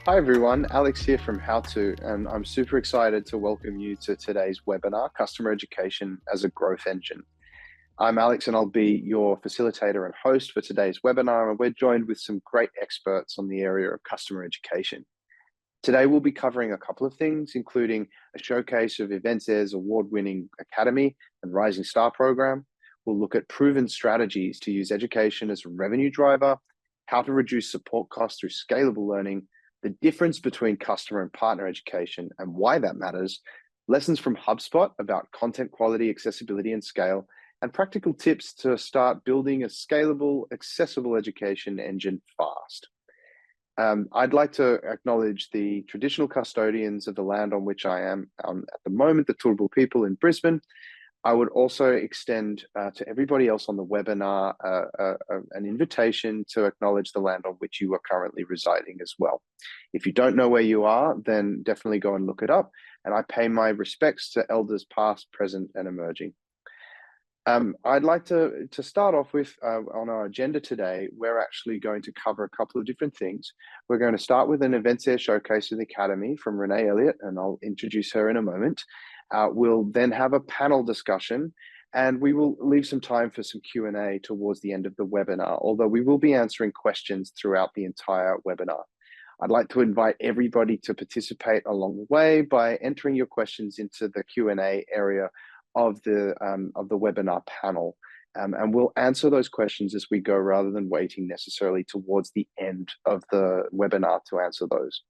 Hi everyone, Alex here from HowToo, and I'm super excited to welcome you to today's webinar, Customer Education as a Growth Engine. I'm Alex and I'll be your facilitator and host for today's webinar, and we're joined with some great experts on the area of customer education. Today we'll be covering a couple of things, including a showcase of EventsAir's award-winning Academy and Rising Star program. We'll look at proven strategies to use education as a revenue driver, how to reduce support costs through scalable learning, the difference between customer and partner education and why that matters, lessons from HubSpot about content quality, accessibility, and scale, and practical tips to start building a scalable, accessible education engine fast. I'd like to acknowledge the traditional custodians of the land on which I am at the moment, the Turrbal people in Brisbane. I would also extend to everybody else on the webinar an invitation to acknowledge the land on which you are currently residing as well. If you don't know where you are, then definitely go and look it up. And I pay my respects to elders past, present, and emerging. I'd like to start off with, on our agenda today, we're actually going to cover a couple of different things. We're going to start with an EventsAir showcase of the Academy from Renee Elliott, and I'll introduce her in a moment. We'll then have a panel discussion, and we will leave some time for some Q&A towards the end of the webinar, although we will be answering questions throughout the entire webinar. I'd like to invite everybody to participate along the way by entering your questions into the Q&A area of the webinar panel. And we'll answer those questions as we go rather than waiting necessarily towards the end of the webinar to answer those.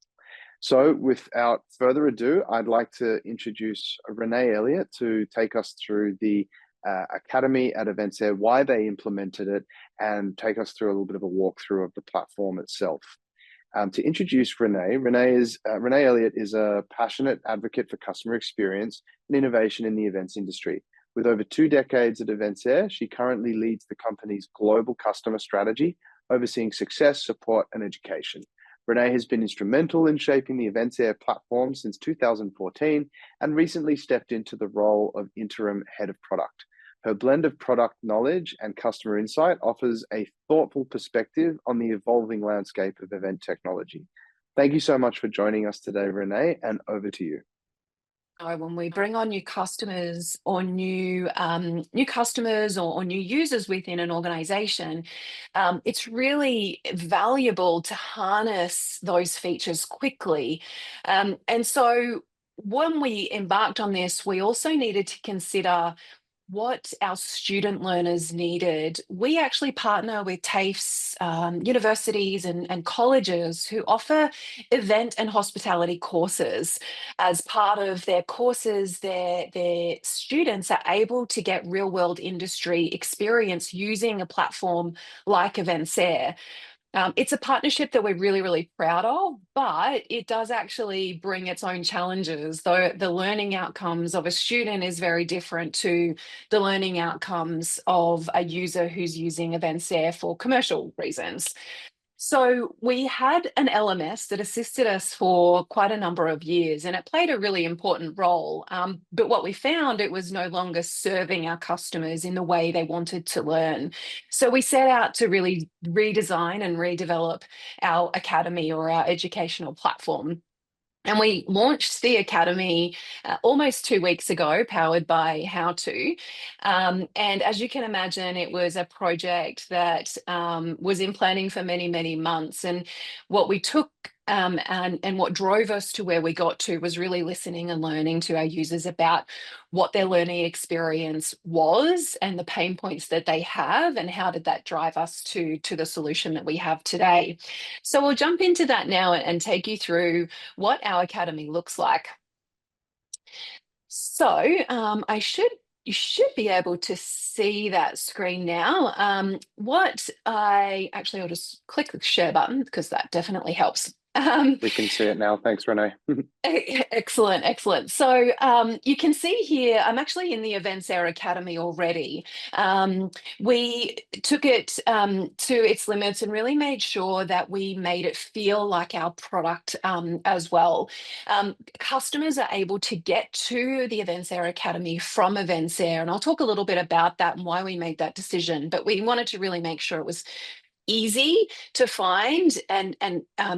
So without further ado, I'd like to introduce Renee Elliott to take us through the Academy at EventsAir, why they implemented it, and take us through a little bit of a walkthrough of the platform itself. To introduce Renee, Renee Elliott is a passionate advocate for customer experience and innovation in the events industry. With over 2 decades at EventsAir, she currently leads the company's global customer strategy, overseeing success, support, and education. Renee has been instrumental in shaping the EventsAir platform since 2014 and recently stepped into the role of interim head of product. Her blend of product knowledge and customer insight offers a thoughtful perspective on the evolving landscape of event technology. Thank you so much for joining us today, Renee, and over to you. When we bring on new customers or new customers or new users within an organization, it's really valuable to harness those features quickly. And so when we embarked on this, we also needed to consider what our student learners needed. We actually partner with TAFEs, universities and colleges who offer event and hospitality courses. As part of their courses, their students are able to get real world industry experience using a platform like EventsAir. It's a partnership that we're really, really proud of, but it does actually bring its own challenges. Though the learning outcomes of a student is very different to the learning outcomes of a user who's using EventsAir for commercial reasons. So we had an LMS that assisted us for quite a number of years, and it played a really important role. But what we found, it was no longer serving our customers in the way they wanted to learn. So we set out to really redesign and redevelop our academy or our educational platform. And we launched the Academy almost 2 weeks ago, powered by HowToo. And as you can imagine, it was a project that was in planning for many, many months. And what we took and what drove us to where we got to was really listening and learning to our users about what their learning experience was and the pain points that they have, and how did that drive us to the solution that we have today. So we'll jump into that now and take you through what our academy looks like. So you should be able to see that screen now. I'll just click the share button because that definitely helps. We can see it now. Thanks, Renee. Excellent. So you can see here, I'm actually in the EventsAir Academy already. We took it to its limits and really made sure that we made it feel like our product as well. Customers are able to get to the EventsAir Academy from EventsAir, and I'll talk a little bit about that and why we made that decision. But we wanted to really make sure it was easy to find and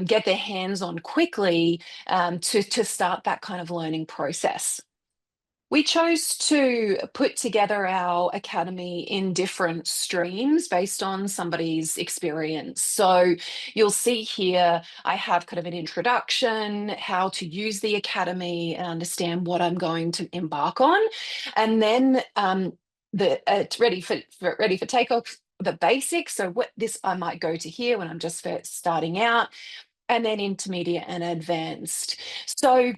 get their hands on quickly to start that kind of learning process. We chose to put together our academy in different streams based on somebody's experience. So you'll see here, I have kind of an introduction, how to use the academy and understand what I'm going to embark on. And then it's ready for takeoff, the basics. So what this I might go to here when I'm just first starting out, and then intermediate and advanced. So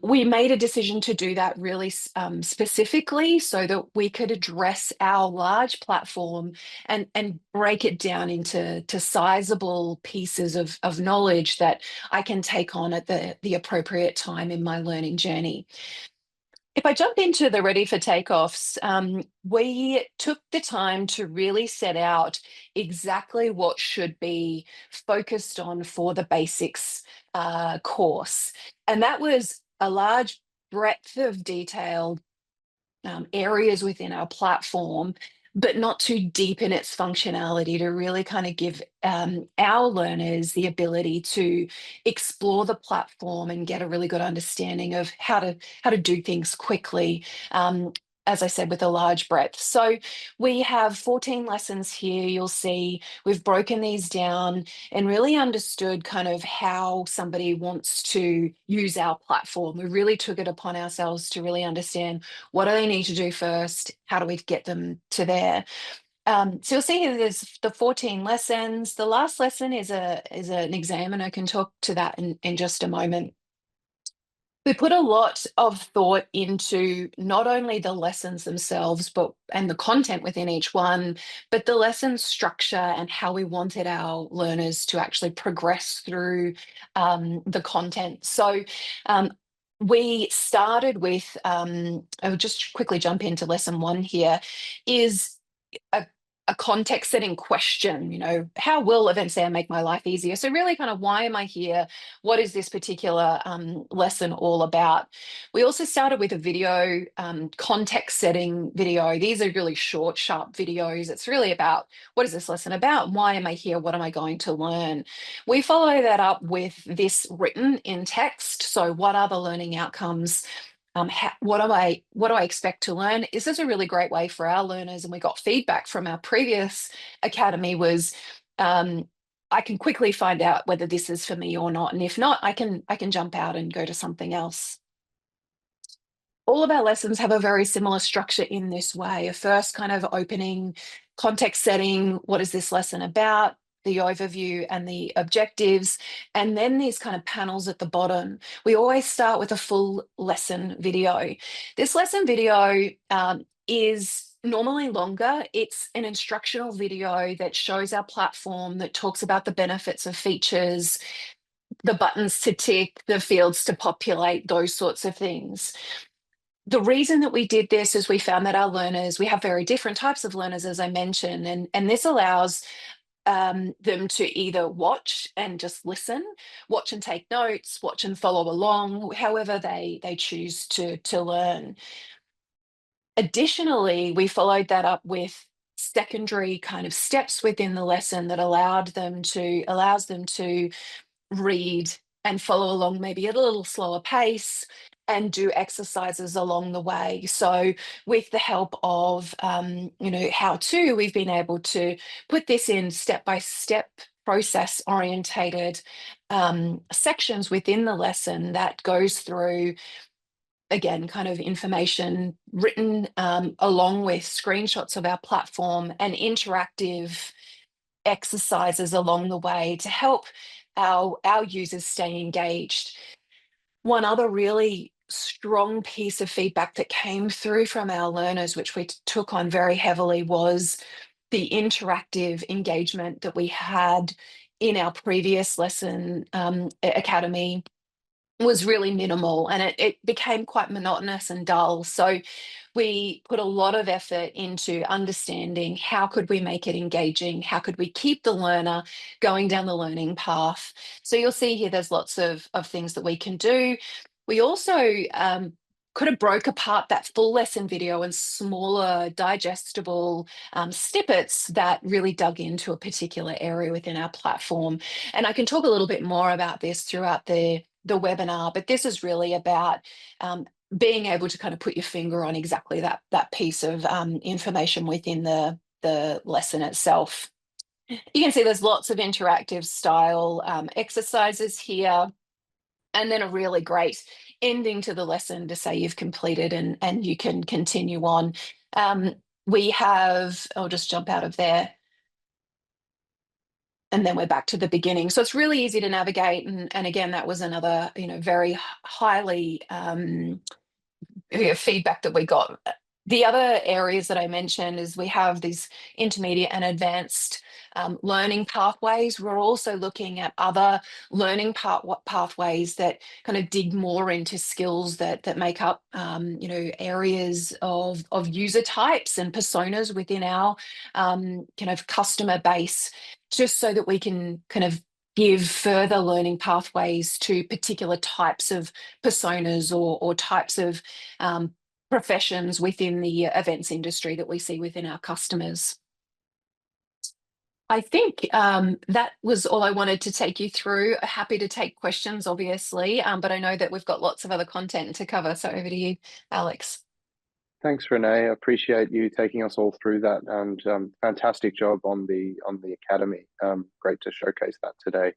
we made a decision to do that really specifically so that we could address our large platform and break it down into sizable pieces of knowledge that I can take on at the appropriate time in my learning journey. If I jump into the ready for takeoffs, we took the time to really set out exactly what should be focused on for the basics course. And that was a large breadth of detail, areas within our platform, but not too deep in its functionality, to really kind of give our learners the ability to explore the platform and get a really good understanding of how to do things quickly. As I said, with a large breadth. So we have 14 lessons here. You'll see we've broken these down and really understood kind of how somebody wants to use our platform. We really took it upon ourselves to really understand what do they need to do first? How do we get them to there? So you'll see here there's the 14 lessons. The last lesson is an exam, and I can talk to that in just a moment. We put a lot of thought into not only the lessons themselves, and the content within each one, but the lesson structure and how we wanted our learners to actually progress through the content. So we started with, I'll just quickly jump into lesson 1 here, is a a context setting question, how will EventsAir make my life easier? So really kind of, why am I here? What is this particular lesson all about? We also started with a video, context setting video. These are really short, sharp videos. It's really about, what is this lesson about? Why am I here? What am I going to learn? We follow that up with this written in text. So what are the learning outcomes? What do I expect to learn? This is a really great way for our learners, and we got feedback from our previous academy was, I can quickly find out whether this is for me or not, and if not, I can jump out and go to something else. All of our lessons have a very similar structure in this way. A first kind of opening, context setting, what is this lesson about? The overview and the objectives, and then these kind of panels at the bottom. We always start with a full lesson video. This lesson video is normally longer. It's an instructional video that shows our platform, that talks about the benefits of features, the buttons to tick, the fields to populate, those sorts of things. The reason that we did this is we found that our learners, we have very different types of learners, as I mentioned, and this allows them to either watch and just listen, watch and take notes, watch and follow along, however they choose to learn. Additionally, we followed that up with secondary kind of steps within the lesson that allows them to read and follow along, maybe at a little slower pace, and do exercises along the way. So with the help of HowToo, we've been able to put this in step-by-step process orientated sections within the lesson that goes through, again, kind of information written along with screenshots of our platform and interactive exercises along the way to help our users stay engaged. One other really strong piece of feedback that came through from our learners, which we took on very heavily, was the interactive engagement that we had in our previous lesson academy was really minimal, and it became quite monotonous and dull. So we put a lot of effort into understanding how could we make it engaging, how could we keep the learner going down the learning path. So you'll see here there's lots of things that we can do. We also could have broke apart that full lesson video in smaller, digestible snippets that really dug into a particular area within our platform. And I can talk a little bit more about this throughout the webinar, but this is really about being able to kind of put your finger on exactly that piece of information within the lesson itself. You can see there's lots of interactive style exercises here, and then a really great ending to the lesson to say you've completed and you can continue on. We have, I'll just jump out of there. And then we're back to the beginning. So it's really easy to navigate. And again, that was another, very highly feedback that we got. The other areas that I mentioned is we have these intermediate and advanced learning pathways. We're also looking at other learning pathways that kind of dig more into skills that make up, areas of user types and personas within our kind of customer base, just so that we can kind of give further learning pathways to particular types of personas or types of professions within the events industry that we see within our customers. I think that was all I wanted to take you through. Happy to take questions, obviously, but I know that we've got lots of other content to cover. So over to you, Alex. Thanks, Renee. I appreciate you taking us all through that, and fantastic job on the academy. Great to showcase that today.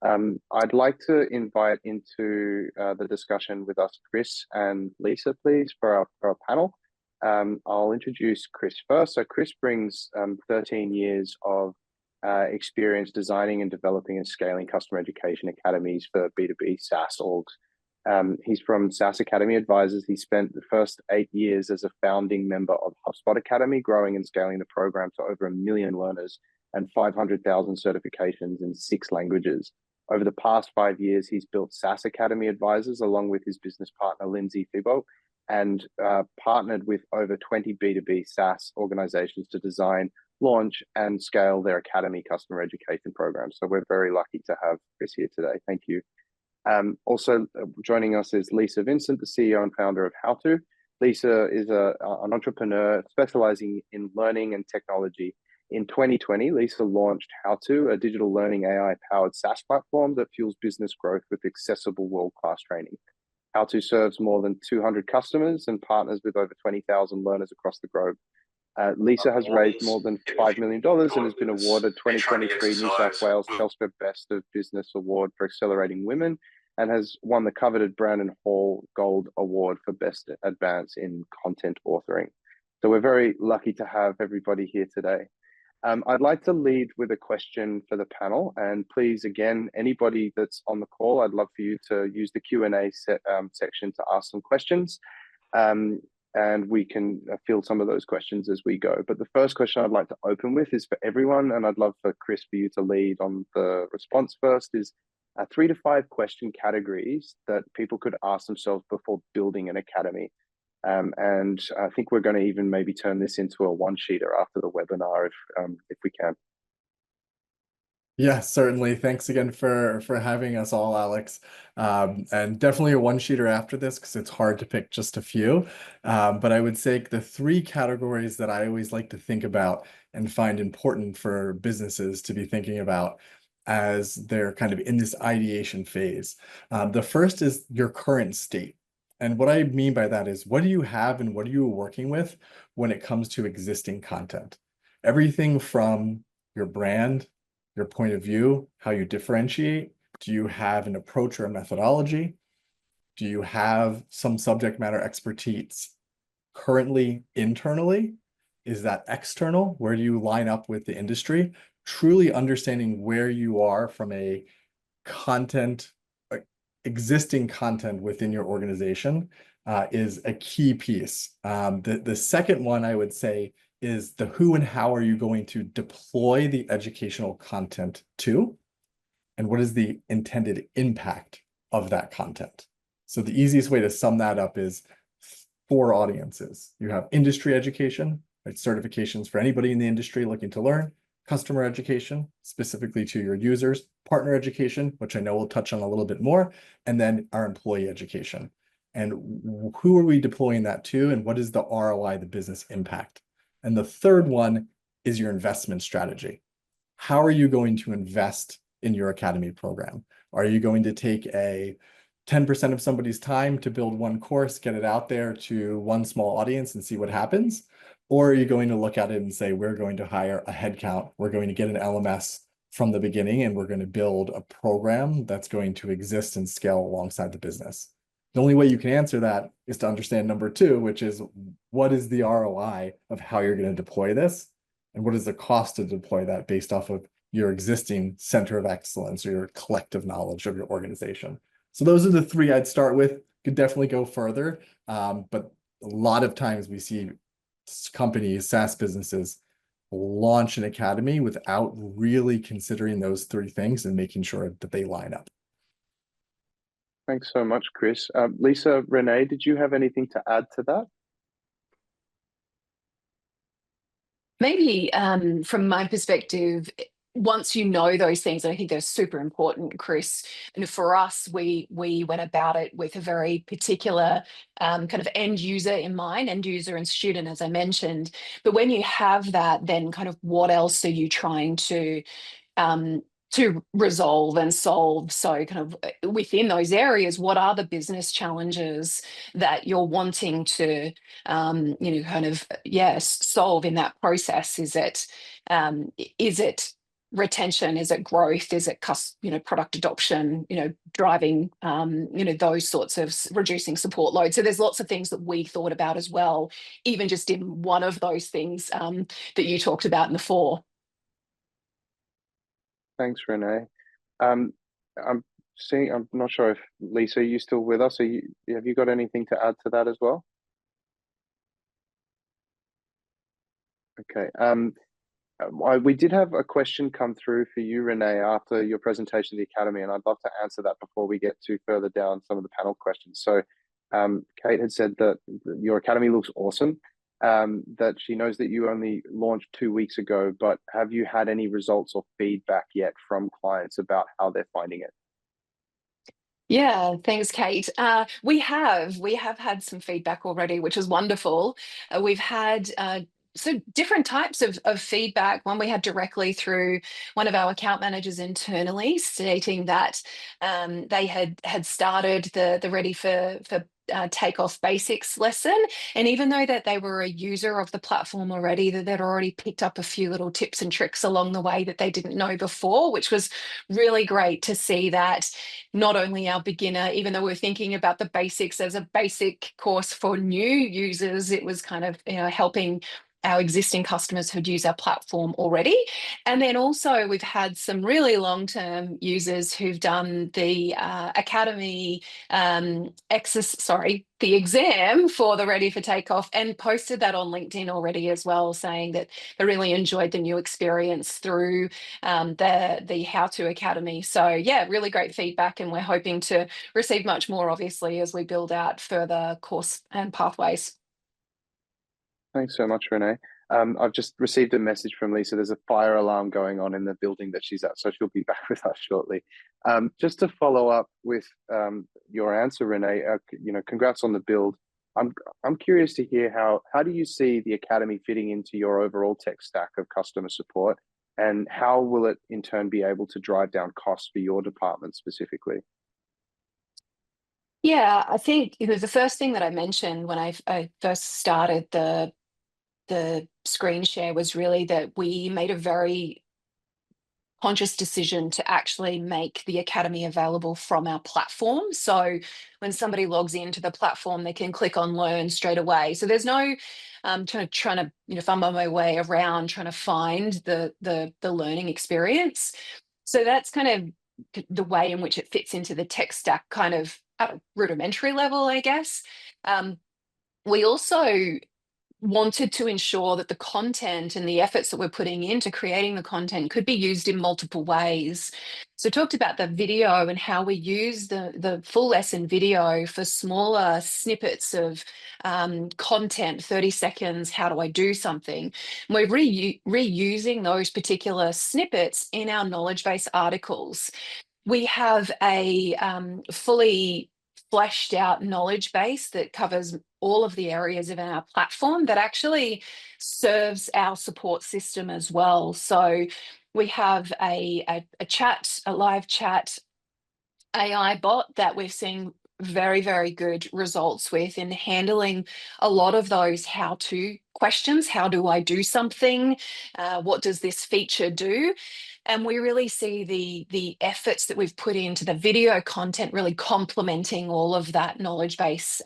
I'd like to invite into the discussion with us Chris and Lisa, please, for our panel. I'll introduce Chris first. So Chris brings 13 years of experience designing and developing and scaling customer education academies for B2B SaaS orgs. He's from SaaS Academy Advisors. He spent the first 8 years as a founding member of HubSpot Academy, growing and scaling the program to over 1 million learners and 500,000 certifications in 6 languages. Over the past 5 years, he's built SaaS Academy Advisors along with his business partner, Lindsay Thibault, and partnered with over 20 B2B SaaS organizations to design, launch, and scale their academy customer education programs. So we're very lucky to have Chris here today. Thank you. Also joining us is Lisa Vincent, the CEO and founder of HowToo. Lisa is an entrepreneur specializing in learning and technology. In 2020, Lisa launched HowToo, a digital learning AI-powered SaaS platform that fuels business growth with accessible world-class training. HowToo serves more than 200 customers and partners with over 20,000 learners across the globe. Lisa has raised more than $5 million and has been awarded 2023 New South Wales Telstra Best of Business Award for Accelerating Women, and has won the coveted Brandon Hall Gold Award for Best Advance in Content Authoring. So we're very lucky to have everybody here today. I'd like to lead with a question for the panel, and please, again, anybody that's on the call, I'd love for you to use the Q&A section to ask some questions, and we can field some of those questions as we go. But the first question I'd like to open with is for everyone, and I'd love for Chris for you to lead on the response first, is 3 to 5 question categories that people could ask themselves before building an academy. And I think we're going to even maybe turn this into a one-sheeter after the webinar if we can. Yeah, certainly. Thanks again for having us all, Alex. And definitely a one-sheeter after this because it's hard to pick just a few. But I would say the 3 categories that I always like to think about and find important for businesses to be thinking about as they're kind of in this ideation phase. The first is your current state. And what I mean by that is, what do you have and what are you working with when it comes to existing content? Everything from your brand, your point of view, how you differentiate. Do you have an approach or a methodology? Do you have some subject matter expertise currently internally? Is that external? Where do you line up with the industry? Truly understanding where you are from a content, existing content within your organization is a key piece. The second one I would say is the who and how are you going to deploy the educational content to, and what is the intended impact of that content. So the easiest way to sum that up is 4 audiences. You have industry education, right, certifications for anybody in the industry looking to learn, customer education, specifically to your users, partner education, which I know we'll touch on a little bit more, and then our employee education. And who are we deploying that to? And what is the ROI, the business impact? And the third one is your investment strategy. How are you going to invest in your academy program? Are you going to take a 10% of somebody's time to build one course, get it out there to one small audience and see what happens? Or are you going to look at it and say, we're going to hire a headcount, we're going to get an LMS from the beginning, and we're going to build a program that's going to exist and scale alongside the business? The only way you can answer that is to understand number two, which is what is the ROI of how you're going to deploy this? And what is the cost to deploy that based off of your existing center of excellence or your collective knowledge of your organization? So those are the three I'd start with. Could definitely go further, but a lot of times we see companies, SaaS businesses, launch an academy without really considering those three things and making sure that they line up. Thanks so much, Chris. Lisa, Renee, did you have anything to add to that? Maybe from my perspective, once you know those things, and I think they're super important, Chris, and for us, we went about it with a very particular kind of end user in mind, end user and student, as I mentioned. But when you have that, then kind of what else are you trying to resolve and solve? So kind of within those areas, what are the business challenges that you're wanting to kind of solve in that process? Is it retention? Is it growth? Is it product adoption, driving those sorts of reducing support load? So there's lots of things that we thought about as well, even just in one of those things that you talked about in the four. Thanks, Renee. I'm not sure if Lisa, are you still with us? Have you got anything to add to that as well? Okay. We did have a question come through for you, Renee, after your presentation of the Academy, and I'd love to answer that before we get to further down some of the panel questions. So Kate had said that your Academy looks awesome, that she knows that you only launched 2 weeks ago, but have you had any results or feedback yet from clients about how they're finding it? Yeah, thanks, Kate. We have had some feedback already, which is wonderful. We've had so different types of feedback. One we had directly through one of our account managers internally, stating that they had started the Ready for Takeoff Basics lesson, and even though that they were a user of the platform already, that they'd already picked up a few little tips and tricks along the way that they didn't know before, which was really great to see. That not only our beginner, even though we're thinking about the basics as a basic course for new users, it was kind of helping our existing customers who'd used our platform already. And then also we've had some really long-term users who've done the Academy the exam for the Ready for Takeoff, and posted that on LinkedIn already as well, saying that they really enjoyed the new experience through the HowToo Academy. So yeah, really great feedback, and we're hoping to receive much more, obviously, as we build out further course and pathways. Thanks so much, Renee. I've just received a message from Lisa. There's a fire alarm going on in the building that she's at, so she'll be back with us shortly. Just to follow up with your answer, Renee, congrats on the build. I'm curious to hear how do you see the Academy fitting into your overall tech stack of customer support, and how will it in turn be able to drive down costs for your department specifically? Yeah, I think the first thing that I mentioned when I first started the screen share was really that we made a very conscious decision to actually make the Academy available from our platform. So when somebody logs into the platform, they can click on Learn straight away. So there's no trying to fumble my way around trying to find the learning experience. So that's kind of the way in which it fits into the tech stack, kind of at a rudimentary level, I guess. We also wanted to ensure that the content and the efforts that we're putting into creating the content could be used in multiple ways. So talked about the video and how we use the full lesson video for smaller snippets of content, 30 seconds, how do I do something? And we're reusing those particular snippets in our knowledge base articles. We have a fully fleshed out knowledge base that covers all of the areas of our platform that actually serves our support system as well. So we have a live chat AI bot that we've seen very, very good results with in handling a lot of those how-to questions. How do I do something? What does this feature do? And we really see the efforts that we've put into the video content really complementing all of that knowledge base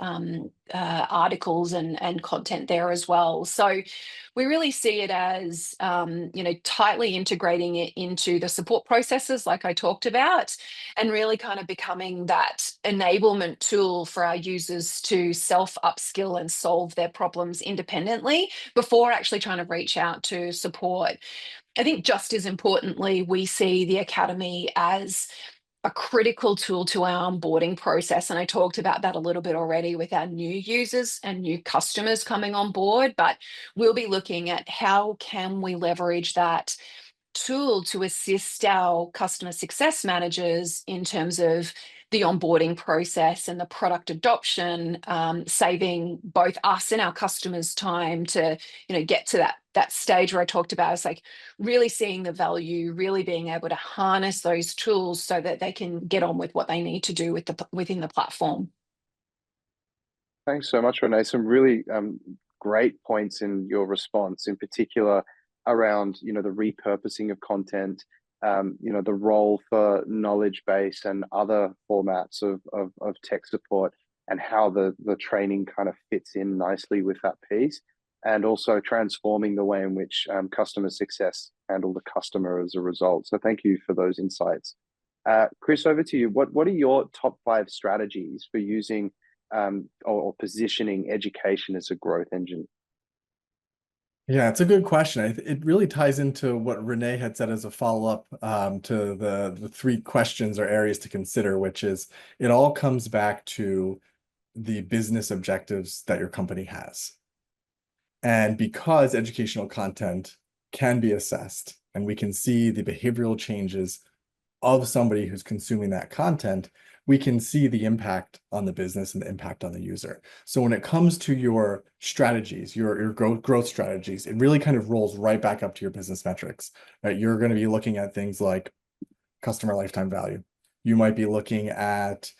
articles and content there as well. So we really see it as tightly integrating it into the support processes like I talked about, and really kind of becoming that enablement tool for our users to self upskill and solve their problems independently before actually trying to reach out to support. I think just as importantly, we see the Academy as a critical tool to our onboarding process. And I talked about that a little bit already with our new users and new customers coming on board, but we'll be looking at how can we leverage that tool to assist our customer success managers in terms of the onboarding process and the product adoption, saving both us and our customers time to get to that stage where I talked about. It's like really seeing the value, really being able to harness those tools so that they can get on with what they need to do within the platform. Thanks so much, Renee. Some really great points in your response, in particular around the repurposing of content, the role for knowledge base and other formats of tech support, and how the training kind of fits in nicely with that piece, and also transforming the way in which customer success handle the customer as a result. So thank you for those insights. Chris, over to you. What are your top 5 strategies for using or positioning education as a growth engine? Yeah, it's a good question. It really ties into what Renee had said as a follow-up to the 3 questions or areas to consider, which is it all comes back to the business objectives that your company has. And because educational content can be assessed and we can see the behavioral changes of somebody who's consuming that content, we can see the impact on the business and the impact on the user. So when it comes to your strategies, your growth strategies, it really kind of rolls right back up to your business metrics, right? You're going to be looking at things like customer lifetime value. You might be looking at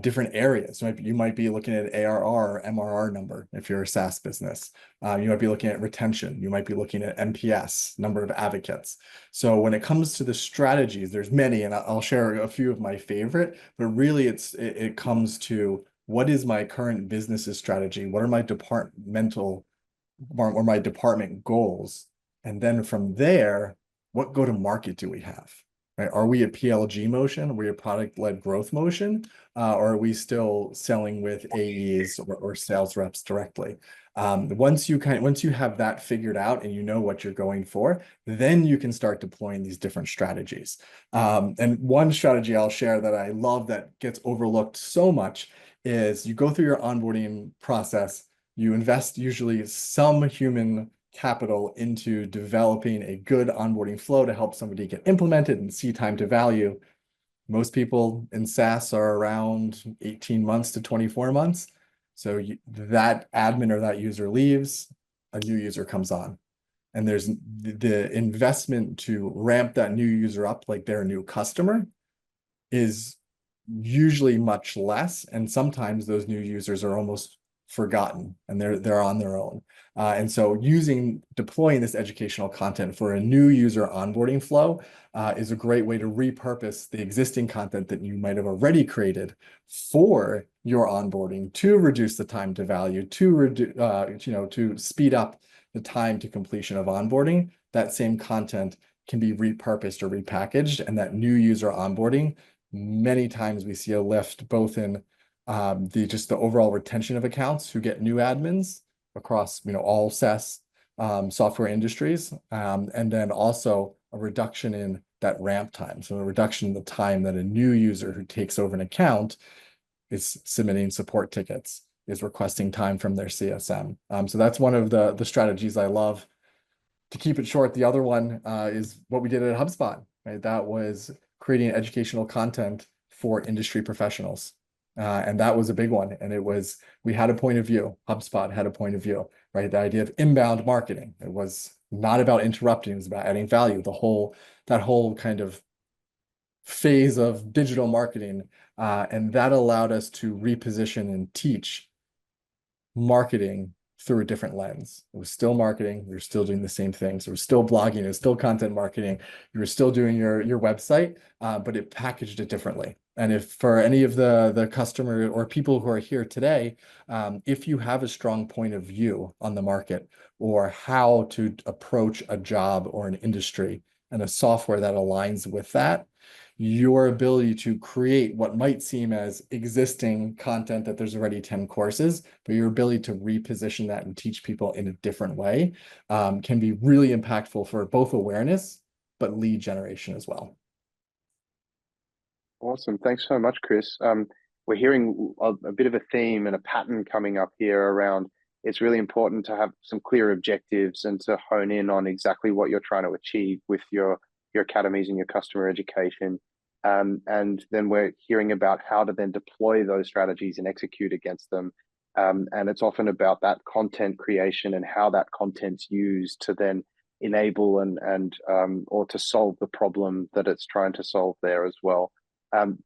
different areas. You might be looking at ARR or MRR number if you're a SaaS business. You might be looking at retention. You might be looking at NPS, number of advocates. So when it comes to the strategies, there's many, and I'll share a few of my favorite, but really it comes to what is my current business's strategy? What are my departmental or my department goals? And then from there, what go-to-market do we have? Right? Are we a PLG motion? Are we a product-led growth motion? Or are we still selling with AEs or sales reps directly? Once you have that figured out and you know what you're going for, then you can start deploying these different strategies. And one strategy I'll share that I love that gets overlooked so much is you go through your onboarding process, you invest usually some human capital into developing a good onboarding flow to help somebody get implemented and see time to value. Most people in SaaS are around 18 months to 24 months. So that admin or that user leaves, a new user comes on. And there's the investment to ramp that new user up like they're a new customer is usually much less. And sometimes those new users are almost forgotten and they're on their own. And so deploying this educational content for a new user onboarding flow is a great way to repurpose the existing content that you might have already created for your onboarding to reduce the time to value, to speed up the time to completion of onboarding. That same content can be repurposed or repackaged, and that new user onboarding, many times we see a lift both in the overall retention of accounts who get new admins across all SaaS software industries, and then also a reduction in that ramp time. So a reduction in the time that a new user who takes over an account is submitting support tickets, is requesting time from their CSM. So that's one of the strategies I love. To keep it short, the other one is what we did at HubSpot, right? That was creating educational content for industry professionals. And that was a big one. And we had a point of view. HubSpot had a point of view, right? The idea of inbound marketing. It was not about interrupting, it was about adding value. That whole kind of phase of digital marketing. And that allowed us to reposition and teach marketing through a different lens. It was still marketing. We were still doing the same things. It was still blogging. It was still content marketing. You were still doing your website, but it packaged it differently. And if for any of the customer or people who are here today, if you have a strong point of view on the market or how to approach a job or an industry and a software that aligns with that, your ability to create what might seem as existing content that there's already 10 courses, but your ability to reposition that and teach people in a different way can be really impactful for both awareness, but lead generation as well. Awesome. Thanks so much, Chris. We're hearing a bit of a theme and a pattern coming up here around it's really important to have some clear objectives and to hone in on exactly what you're trying to achieve with your academies and your customer education. And then we're hearing about how to then deploy those strategies and execute against them. And it's often about that content creation and how that content's used to then enable and or to solve the problem that it's trying to solve there as well.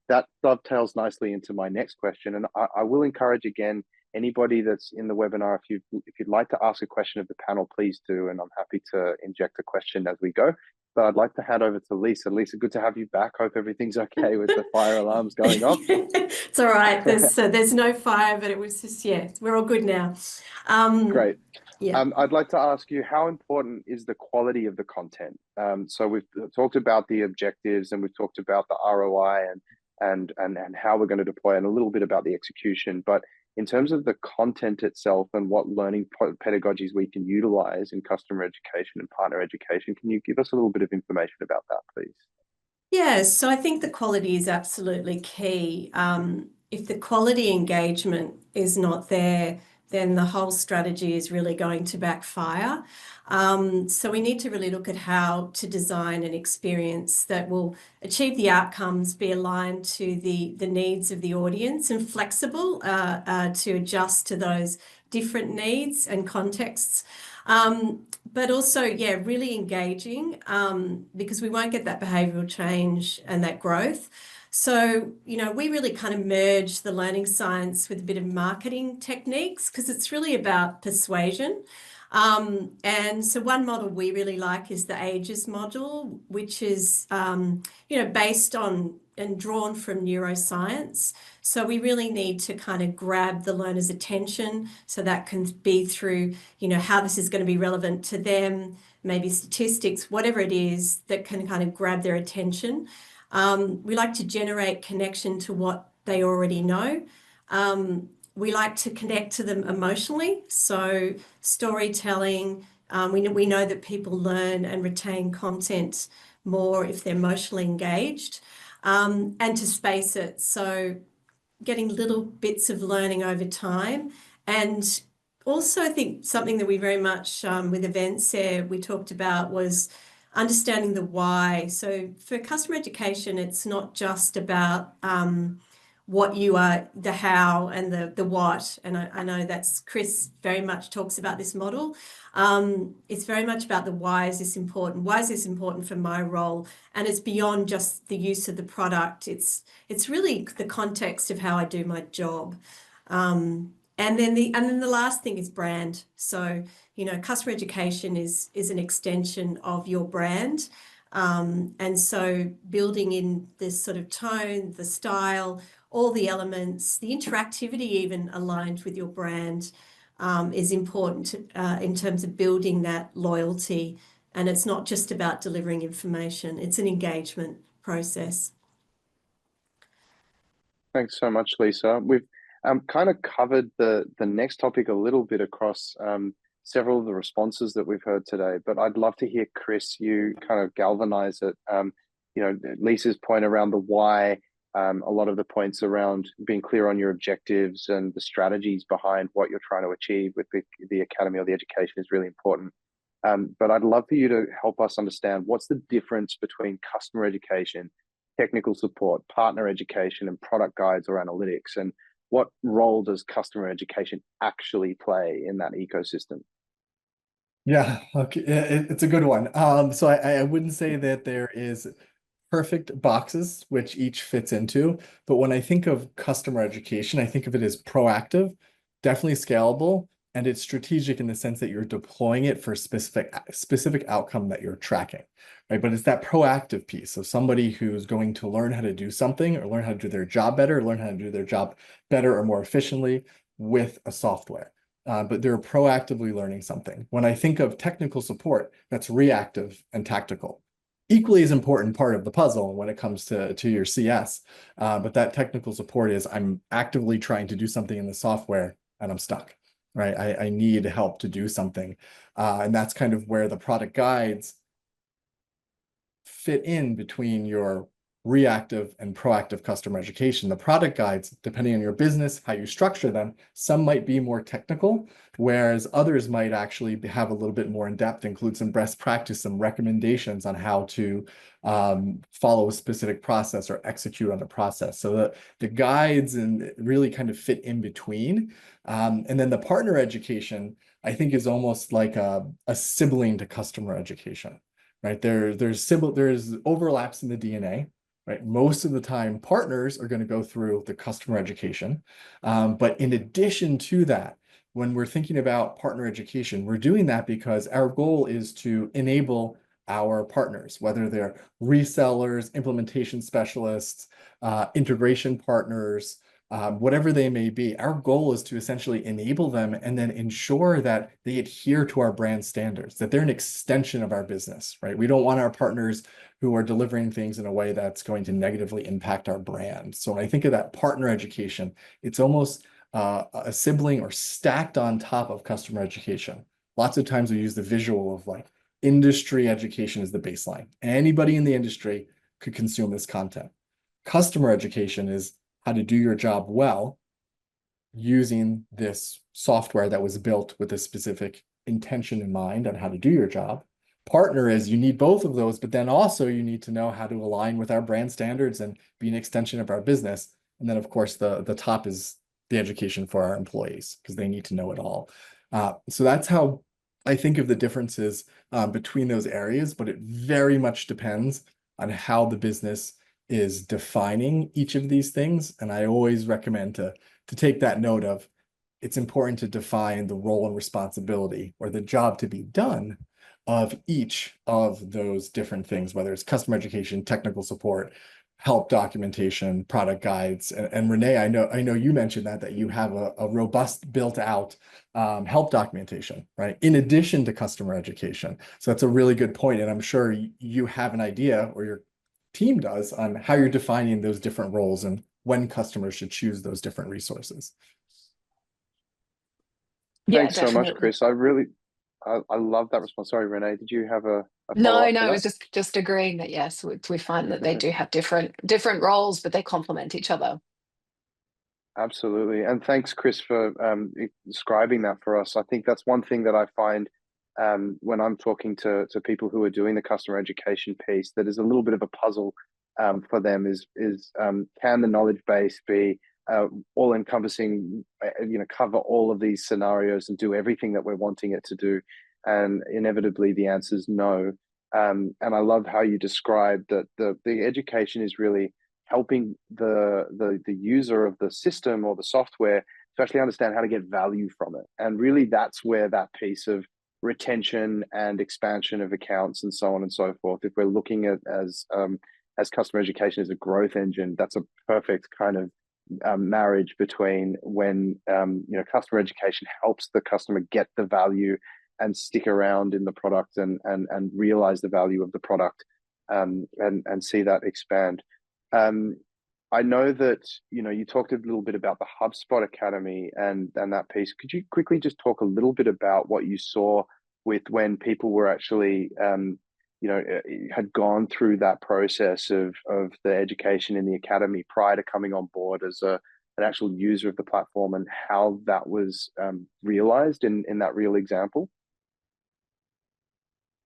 That dovetails nicely into my next question, and I will encourage again anybody that's in the webinar, if you'd like to ask a question of the panel, please do, and I'm happy to inject a question as we go. But I'd like to hand over to Lisa. Lisa, good to have you back. Hope everything's okay with the fire alarms going off. It's all right. There's no fire, but it was just, yeah, we're all good now. Great. Yeah. I'd like to ask you, how important is the quality of the content? So we've talked about the objectives and we've talked about the ROI and how we're going to deploy and a little bit about the execution. But in terms of the content itself and what learning pedagogies we can utilize in customer education and partner education, can you give us a little bit of information about that, please? Yeah, so I think the quality is absolutely key. If the quality engagement is not there, then the whole strategy is really going to backfire. So we need to really look at how to design an experience that will achieve the outcomes, be aligned to the needs of the audience and flexible to adjust to those different needs and contexts. But also, yeah, really engaging because we won't get that behavioral change and that growth. So, we really kind of merge the learning science with a bit of marketing techniques because it's really about persuasion. And so one model we really like is the AGES model, which is, based on and drawn from neuroscience. So we really need to kind of grab the learner's attention. So that can be through, how this is going to be relevant to them, maybe statistics, whatever it is that can kind of grab their attention. We like to generate connection to what they already know. We like to connect to them emotionally. So storytelling, we know that people learn and retain content more if they're emotionally engaged, and to space it. So getting little bits of learning over time. And also I think something that we very much with EventsAir we talked about was understanding the why. So for customer education, it's not just about what you are, the how and the what. And I know that's Chris very much talks about this model. It's very much about the why is this important? Why is this important for my role? And it's beyond just the use of the product. It's really the context of how I do my job. And then the last thing is brand. So, customer education is an extension of your brand. And so building in this sort of tone, the style, all the elements, the interactivity even aligned with your brand is important in terms of building that loyalty. And it's not just about delivering information, it's an engagement process. Thanks so much, Lisa. We've kind of covered the next topic a little bit across several of the responses that we've heard today, but I'd love to hear, Chris, you kind of galvanize it. Lisa's point around the why, a lot of the points around being clear on your objectives and the strategies behind what you're trying to achieve with the academy or the education is really important. But I'd love for you to help us understand what's the difference between customer education technical support, partner education, and product guides or analytics? And what role does customer education actually play in that ecosystem? Yeah, okay, it's a good one. So I wouldn't say that there is perfect boxes which each fits into, but when I think of customer education, I think of it as proactive, definitely scalable, and it's strategic in the sense that you're deploying it for a specific outcome that you're tracking, right? But it's that proactive piece of somebody who's going to learn how to do something or learn how to do their job better, or learn how to do their job better or more efficiently with a software. But they're proactively learning something. When I think of technical support, that's reactive and tactical. Equally as important part of the puzzle when it comes to your CS. But that technical support is I'm actively trying to do something in the software and I'm stuck, right? I need help to do something. And that's kind of where the product guides fit in between your reactive and proactive customer education. The product guides, depending on your business, how you structure them, some might be more technical, whereas others might actually have a little bit more in depth, include some best practice, some recommendations on how to follow a specific process or execute on a process. So the guides and really kind of fit in between. And then the partner education, I think, is almost like a sibling to customer education. Right, there's overlaps in the DNA, right? Most of the time, partners are going to go through the customer education. But in addition to that, when we're thinking about partner education, we're doing that because our goal is to enable our partners, whether they're resellers, implementation specialists, integration partners, whatever they may be. Our goal is to essentially enable them and then ensure that they adhere to our brand standards, that they're an extension of our business, right? We don't want our partners who are delivering things in a way that's going to negatively impact our brand. So when I think of that partner education, it's almost a sibling or stacked on top of customer education. Lots of times we use the visual of like industry education as the baseline. Anybody in the industry could consume this content. Customer education is how to do your job well using this software that was built with a specific intention in mind on how to do your job. Partner is you need both of those, but then also you need to know how to align with our brand standards and be an extension of our business. And then, of course, the top is the education for our employees because they need to know it all. So that's how I think of the differences between those areas, but it very much depends on how the business is defining each of these things. And I always recommend to take that note of it's important to define the role and responsibility or the job to be done of each of those different things, whether it's customer education, technical support, help documentation, product guides. And Renee, I know you mentioned that you have a robust built out help documentation, right? In addition to customer education. So that's a really good point. And I'm sure you have an idea, or your team does, on how you're defining those different roles and when customers should choose those different resources. Yeah, Thanks so much, definitely. Chris. I love that response. Sorry, Renee, did you have a No, follow-up no, to I that? was just agreeing that yes, we find that they do have different roles, but they complement each other. Absolutely. And thanks, Chris, for describing that for us. I think that's one thing that I find when I'm talking to people who are doing the customer education piece that is a little bit of a puzzle for them is can the knowledge base be all encompassing, cover all of these scenarios and do everything that we're wanting it to do? And inevitably the answer is no. And I love how you described that the education is really helping the user of the system or the software to actually understand how to get value from it. And really that's where that piece of retention and expansion of accounts and so on and so forth, if we're looking at as customer education as a growth engine, that's a perfect kind of marriage between when customer education helps the customer get the value and stick around in the product and realize the value of the product and see that expand. I know that you talked a little bit about the HubSpot Academy and that piece. Could you quickly just talk a little bit about what you saw with when people were actually had gone through that process of the education in the academy prior to coming on board as an actual user of the platform, and how that was realized in that real example?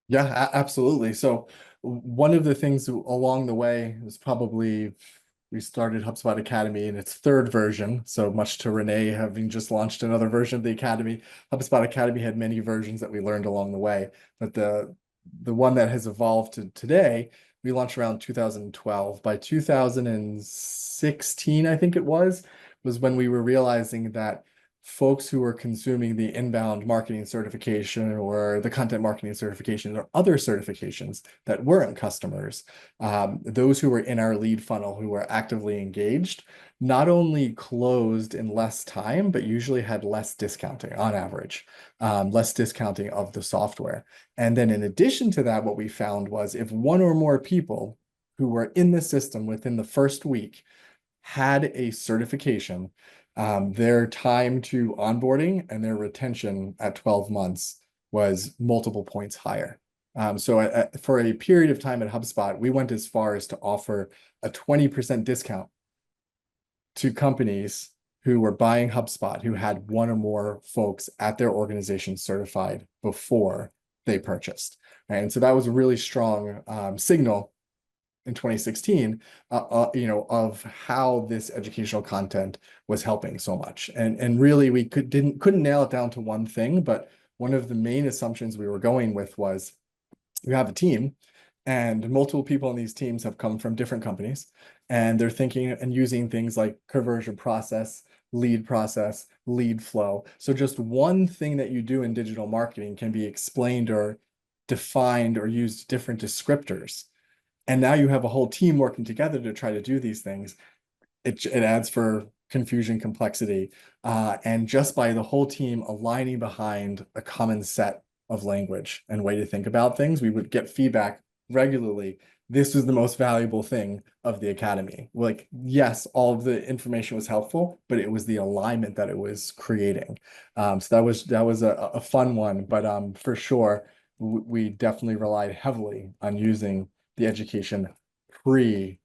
Yeah, absolutely. So one of the things along the way was probably we started HubSpot Academy in its third version. So much to Renee having just launched another version of the Academy. HubSpot Academy had many versions that we learned along the way, but the one that has evolved to today, we launched around 2012. By 2016, I think it was when we were realizing that folks who were consuming the inbound marketing certification or the content marketing certification or other certifications that weren't customers, those who were in our lead funnel who were actively engaged, not only closed in less time, but usually had less discounting on average, less discounting of the software. And then in addition to that, what we found was if one or more people who were in the system within the first week had a certification, their time to onboarding and their retention at 12 months was multiple points higher. So for a period of time at HubSpot, we went as far as to offer a 20% discount to companies who were buying HubSpot, who had one or more folks at their organization certified before they purchased. And so that was a really strong signal in 2016, of how this educational content was helping so much. And really we couldn't nail it down to one thing, but one of the main assumptions we were going with was you have a team and multiple people in these teams have come from different companies and they're thinking and using things like conversion process, lead flow. So just one thing that you do in digital marketing can be explained or defined or used different descriptors. And now you have a whole team working together to try to do these things. It adds for confusion, complexity, and just by the whole team aligning behind a common set of language and way to think about things, we would get feedback regularly. This was the most valuable thing of the Academy. Like, yes, all of the information was helpful, but it was the alignment that it was creating. So that was a fun one, but for sure, we definitely relied heavily on using the education pre-sale.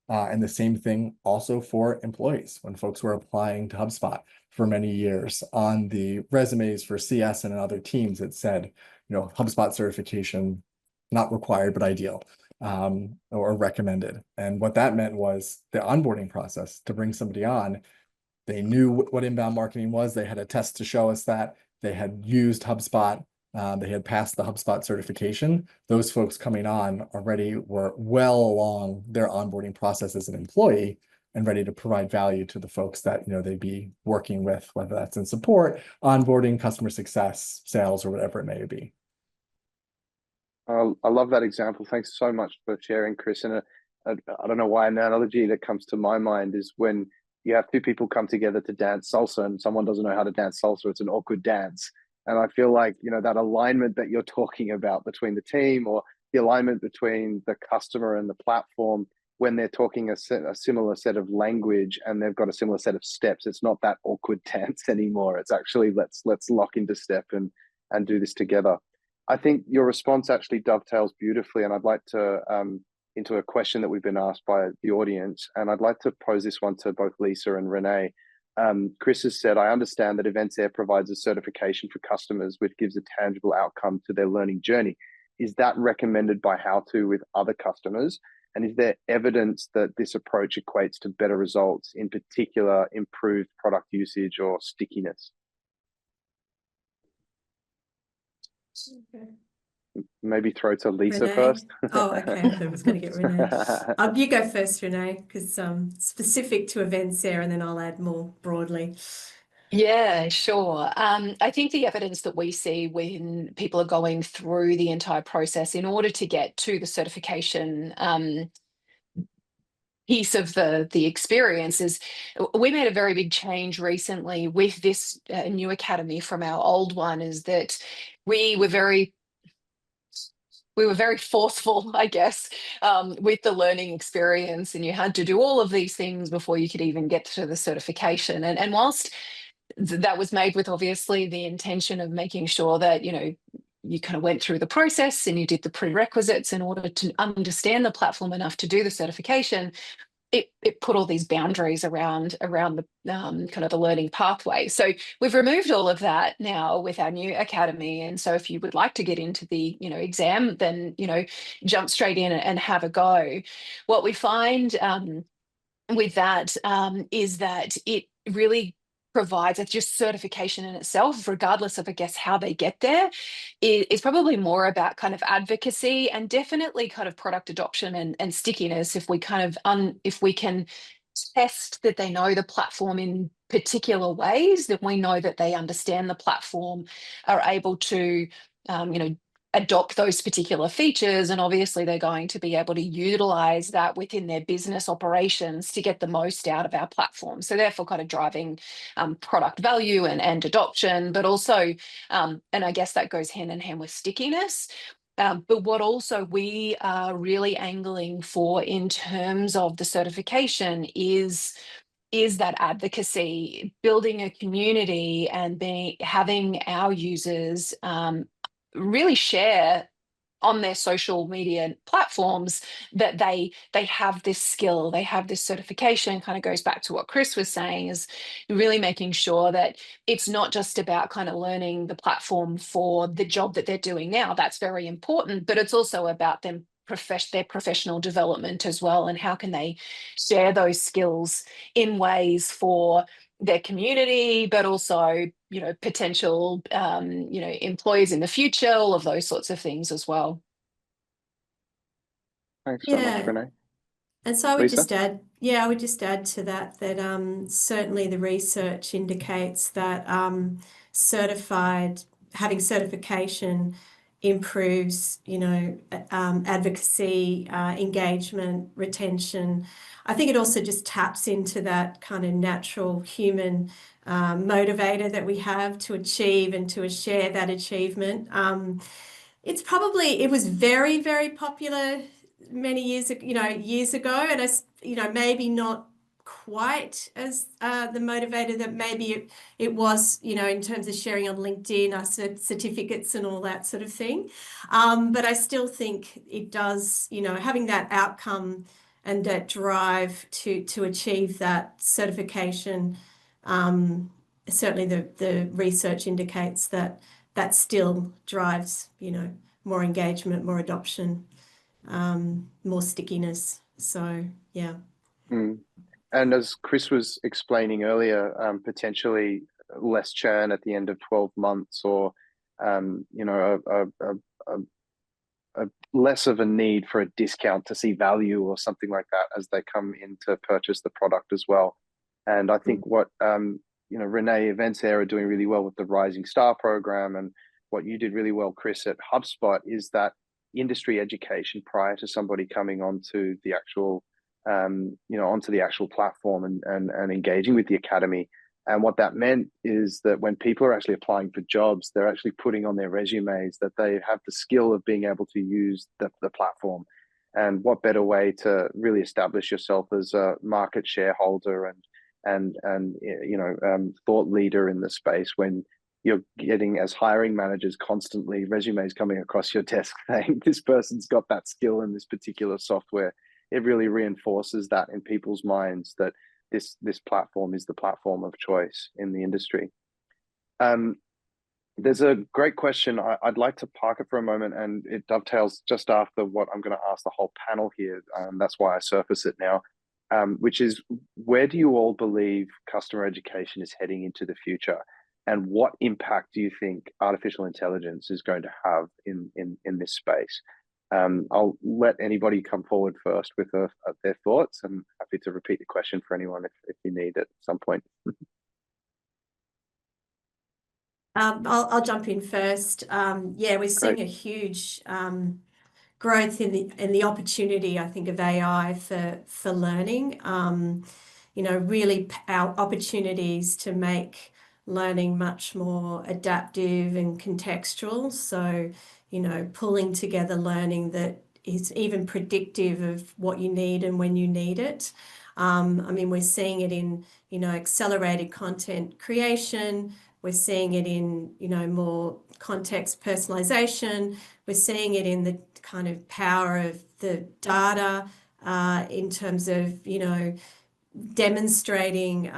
And the same thing also for employees. When folks were applying to HubSpot for many years, on the resumes for CS and other teams, it said, HubSpot certification, not required, but ideal, or recommended. And what that meant was the onboarding process to bring somebody on. They knew what inbound marketing was. They had a test to show us that. They had used HubSpot. They had passed the HubSpot certification. Those folks coming on already were well along their onboarding process as an employee and ready to provide value to the folks that they'd be working with, whether that's in support, onboarding, customer success, sales, or whatever it may be. I love that example. Thanks so much for sharing, Chris. And I don't know why an analogy that comes to my mind is when you have two people come together to dance salsa and someone doesn't know how to dance salsa, it's an awkward dance. And I feel like, that alignment that you're talking about between the team or the alignment between the customer and the platform, when they're talking a similar set of language and they've got a similar set of steps, it's not that awkward dance anymore. It's actually, let's lock into step and do this together. I think your response actually dovetails beautifully. And I'd like to, into a question that we've been asked by the audience. And I'd like to pose this one to both Lisa and Renee. Chris has said, I understand that EventsAir provides a certification for customers which gives a tangible outcome to their learning journey. Is that recommended by HowToo with other customers? And is there evidence that this approach equates to better results, in particular, improved product usage or stickiness? Okay. Maybe throw to Lisa Renee? first. Oh, okay. I was going to get Renee. You go first, Renee, because specific to EventsAir, and then I'll add more broadly. Yeah, sure. I think the evidence that we see when people are going through the entire process in order to get to the certification piece of the experience is we made a very big change recently with this new academy from our old one, is that we were very forceful, I guess, with the learning experience, and you had to do all of these things before you could even get to the certification. And whilst that was made with obviously the intention of making sure that, you kind of went through the process and you did the prerequisites in order to understand the platform enough to do the certification, it put all these boundaries around the kind of the learning pathway. So we've removed all of that now with our new academy. And so if you would like to get into the exam, then jump straight in and have a go. What we find with that is that it really provides just certification in itself, regardless of, I guess, how they get there. It's probably more about kind of advocacy and definitely kind of product adoption and stickiness. If we kind of if we can test that they know the platform in particular ways, that we know that they understand the platform, are able to adopt those particular features, and obviously they're going to be able to utilize that within their business operations to get the most out of our platform. So therefore kind of driving product value and adoption, but also, and I guess that goes hand in hand with stickiness. But what also we are really angling for in terms of the certification is that advocacy, building a community and having our users really share on their social media platforms that they have this skill, they have this certification. Kind of goes back to what Chris was saying, is really making sure that it's not just about kind of learning the platform for the job that they're doing now. That's very important, but it's also about their professional development as well, and how can they share those skills in ways for their community, but also potential employees in the future, all of those sorts of things as well. Thanks so much, Renee. And so I would Lisa? just add, I would just add to that certainly the research indicates that having certification improves, advocacy, engagement, retention. I think it also just taps into that kind of natural human motivator that we have to achieve and to share that achievement. It was very, very popular many years ago, and maybe not quite as the motivator that maybe it was, in terms of sharing on LinkedIn, our certificates and all that sort of thing. But I still think it does, having that outcome and that drive to achieve that certification. Certainly the research indicates that still drives, more engagement, more adoption, more stickiness. So, yeah. And as Chris was explaining earlier, potentially less churn at the end of 12 months, or less of a need for a discount to see value or something like that as they come in to purchase the product as well. And I think what Renee, EventsAir are doing really well with the Rising Star program, and what you did really well, Chris, at HubSpot, is that industry education prior to somebody coming onto the actual onto the actual platform and engaging with the academy. And what that meant is that when people are actually applying for jobs, they're actually putting on their resumes that they have the skill of being able to use the platform. And what better way to really establish yourself as a market shareholder and thought leader in the space when you're getting, as hiring managers, constantly resumes coming across your desk saying this person's got that skill in this particular software. It really reinforces that in people's minds that this platform is the platform of choice in the industry. There's a great question. I'd like to park it for a moment, and it dovetails just after what I'm going to ask the whole panel here. That's why I surface it now, which is, where do you all believe customer education is heading into the future? And what impact do you think artificial intelligence is going to have in this space? I'll let anybody come forward first with their thoughts. I'm happy to repeat the question for anyone if you need it at some point. I'll jump in first. We're seeing a huge growth in the opportunity, I think, of AI for learning. Really our opportunities to make learning much more adaptive and contextual. So, pulling together learning that is even predictive of what you need and when you need it. We're seeing it in, accelerated content creation. We're seeing it in, more context personalization. We're seeing it in the kind of power of the data in terms of, demonstrating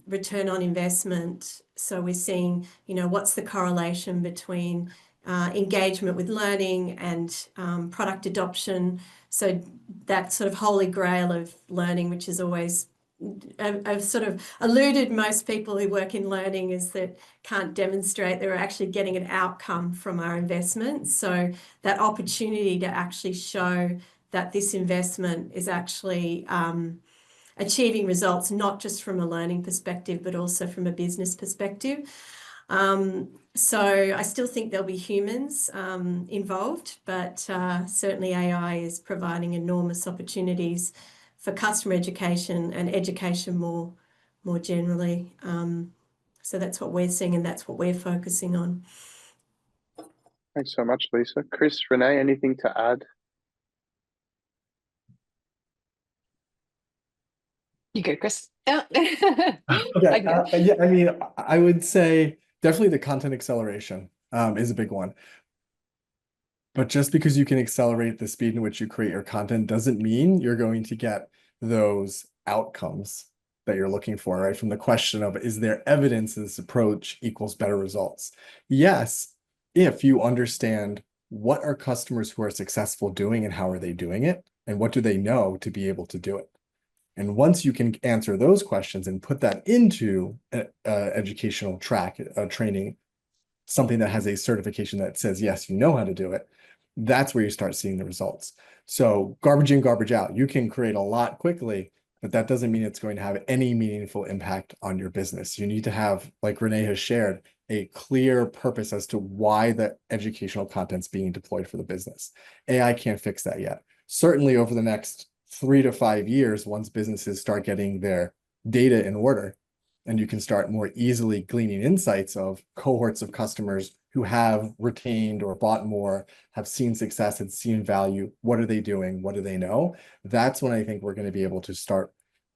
return on investment. So we're seeing, what's the correlation between engagement with learning and product adoption. So that sort of holy grail of learning, which is always, I've sort of eluded most people who work in learning, is that can't demonstrate they're actually getting an outcome from our investment. So that opportunity to actually show that this investment is actually achieving results, not just from a learning perspective, but also from a business perspective. So I still think there'll be humans involved, but certainly AI is providing enormous opportunities for customer education and education more generally. So that's what we're seeing, and that's what we're focusing on. Thanks so much, Lisa. Chris, Renee, anything to add? You go, Chris. Yeah. Okay. I can go. Yeah, I mean, I would say definitely the content acceleration is a big one. But just because you can accelerate the speed in which you create your content doesn't mean you're going to get those outcomes that you're looking for, right? From the question of, is there evidence this approach equals better results? Yes, if you understand what are customers who are successful doing and how are they doing it, and what do they know to be able to do it. And once you can answer those questions and put that into an educational track, training, something that has a certification that says, yes, you know how to do it, that's where you start seeing the results. So garbage in, garbage out. You can create a lot quickly, but that doesn't mean it's going to have any meaningful impact on your business. You need to have, like Renee has shared, a clear purpose as to why the educational content's being deployed for the business. AI can't fix that yet. Certainly over the next 3 to 5 years, once businesses start getting their data in order, and you can start more easily gleaning insights of cohorts of customers who have retained or bought more, have seen success and seen value. What are they doing? What do they know? That's when I think we're going to be able to start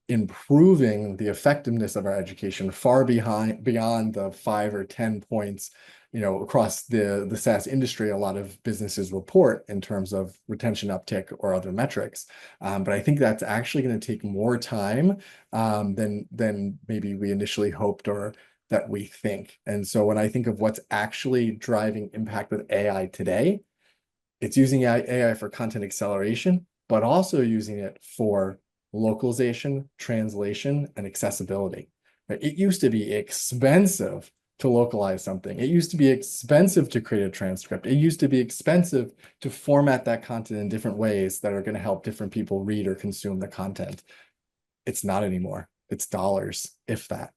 improving the effectiveness of our education far beyond the 5 or 10 points, across the SaaS industry, a lot of businesses report in terms of retention uptick or other metrics. But I think that's actually going to take more time than maybe we initially hoped or that we think. And so when I think of what's actually driving impact with AI today, it's using AI for content acceleration, but also using it for localization, translation, and accessibility. Right? It used to be expensive to localize something. It used to be expensive to create a transcript. It used to be expensive to format that content in different ways that are going to help different people read or consume the content. It's not anymore. It's dollars, if that.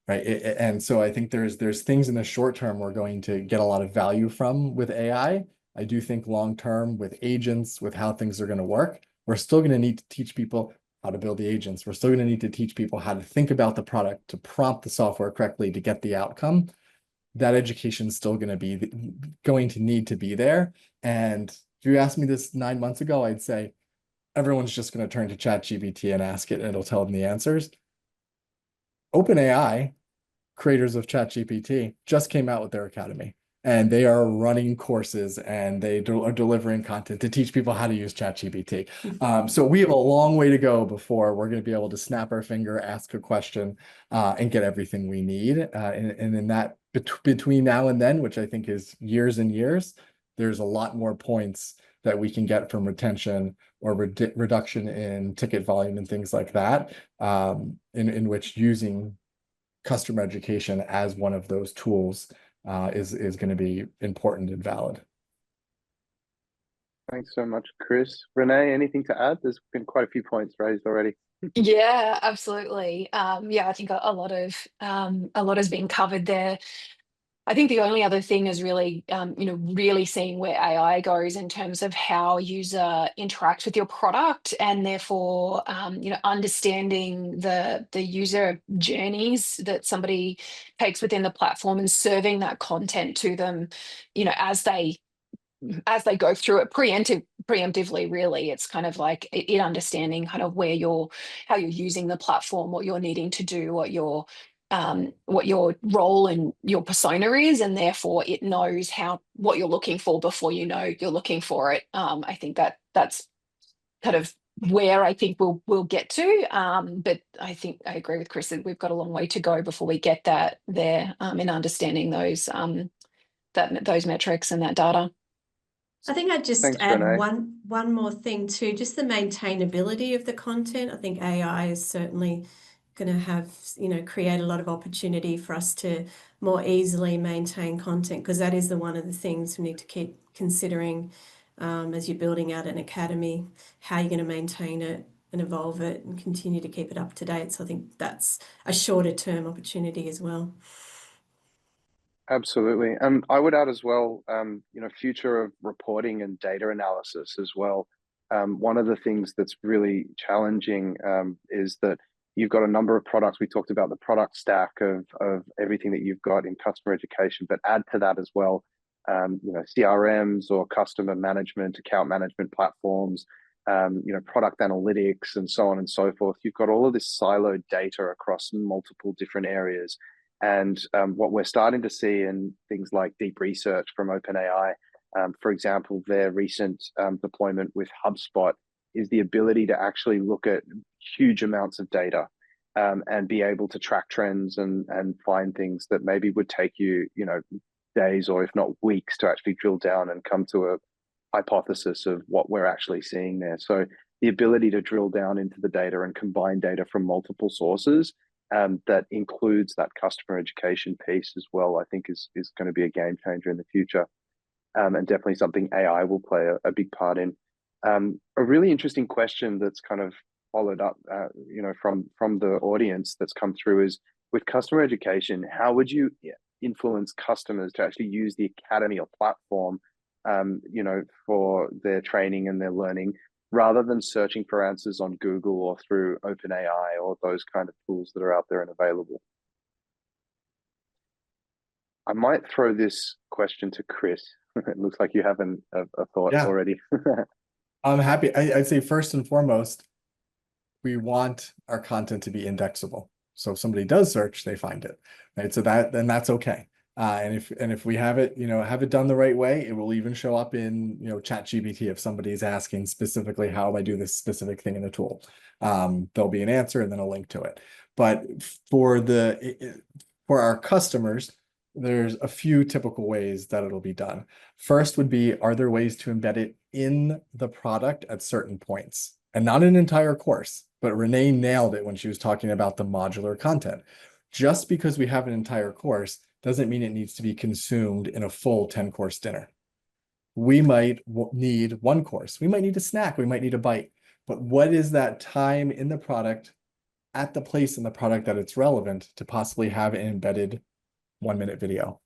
Right. And so I think there's things in the short term we're going to get a lot of value from with AI. I do think long term with agents, with how things are going to work, we're still going to need to teach people how to build the agents. We're still going to need to teach people how to think about the product, to prompt the software correctly to get the outcome. That education is still going to need to be there. And if you asked me this 9 months ago, I'd say everyone's just going to turn to ChatGPT and ask it, and it'll tell them the answers. OpenAI, creators of ChatGPT, just came out with their academy, and they are running courses and they are delivering content to teach people how to use ChatGPT. So we have a long way to go before we're going to be able to snap our finger, ask a question, and get everything we need. And in that between now and then, which I think is years and years, there's a lot more points that we can get from retention or reduction in ticket volume and things like that, in which using customer education as one of those tools is going to be important and valid. Thanks so much, Chris. Renee, anything to add? There's been quite a few points raised already. Yeah, absolutely. Yeah, I think a lot has been covered there. I think the only other thing is really, really seeing where AI goes in terms of how a user interacts with your product, and therefore, understanding the user journeys that somebody takes within the platform and serving that content to them, as they go through it preemptively. Really, it's kind of like it understanding kind of how you're using the platform, what you're needing to do, what your role and your persona is, and therefore it knows what you're looking for before you're looking for it. I think that's kind of where I think we'll get to. But I think I agree with Chris that we've got a long way to go before we get that there in understanding those those metrics and that data. I think I'd just Thanks, add Renee. one more thing too, just the maintainability of the content. I think AI is certainly going to have, create a lot of opportunity for us to more easily maintain content, because that is one of the things we need to keep considering as you're building out an academy, how you're going to maintain it and evolve it and continue to keep it up to date. So I think that's a shorter term opportunity as well. Absolutely. And I would add as well, future of reporting and data analysis as well. One of the things that's really challenging is that you've got a number of products. We talked about the product stack of everything that you've got in customer education, but add to that as well, CRMs or customer management, account management platforms, product analytics and so on and so forth. You've got all of this siloed data across multiple different areas. And what we're starting to see in things like deep research from OpenAI, for example, their recent deployment with HubSpot is the ability to actually look at huge amounts of data and be able to track trends and find things that maybe would take you, days or if not weeks to actually drill down and come to a hypothesis of what we're actually seeing there. So the ability to drill down into the data and combine data from multiple sources that includes that customer education piece as well, I think is going to be a game changer in the future, and definitely something AI will play a big part in. A really interesting question that's kind of followed up, from the audience that's come through is, with customer education, how would you influence customers to actually use the academy or platform, for their training and their learning, rather than searching for answers on Google or through OpenAI or those kind of tools that are out there and available? I might throw this question to Chris. It looks like you have a thought already. I'm happy. I'd say first and foremost, we want our content to be indexable. So if somebody does search, they find it, right? So then that's okay. And if we have it, have it done the right way, it will even show up in, ChatGPT if somebody's asking specifically, how do I do this specific thing in a tool? There'll be an answer and then a link to it. But for our customers, there's a few typical ways that it'll be done. First would be, are there ways to embed it in the product at certain points? And not an entire course, but Renee nailed it when she was talking about the modular content. Just because we have an entire course doesn't mean it needs to be consumed in a full 10-course dinner. We might need one course. We might need a snack. We might need a bite. But what is that time in the product, at the place in the product that it's relevant to possibly have an embedded 1-minute video